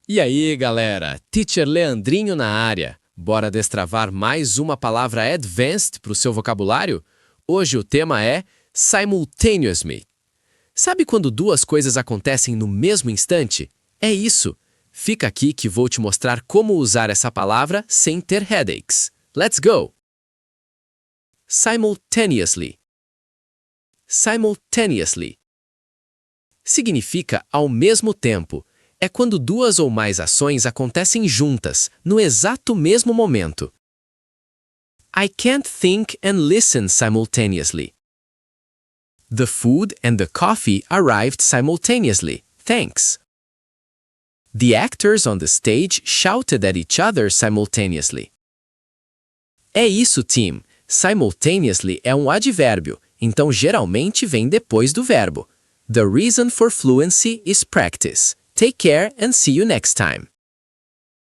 E aí, galera? Teacher Leandrinho na área. Bora destravar mais uma palavra advanced para o seu vocabulário? Hoje o tema é simultaneously. Sabe quando duas coisas acontecem no mesmo instante? É isso. Fica aqui que vou te mostrar como usar essa palavra sem ter headaches. Let's go! Simultaneously. Simultaneously. Significa ao mesmo tempo. É quando duas ou mais ações acontecem juntas, no exato mesmo momento. I can't think and listen simultaneously. The food and the coffee arrived simultaneously. Thanks. The actors on the stage shouted at each other simultaneously. É isso, team. Simultaneously é um advérbio, então geralmente vem depois do verbo. The reason for fluency is practice. Take care and see you next time.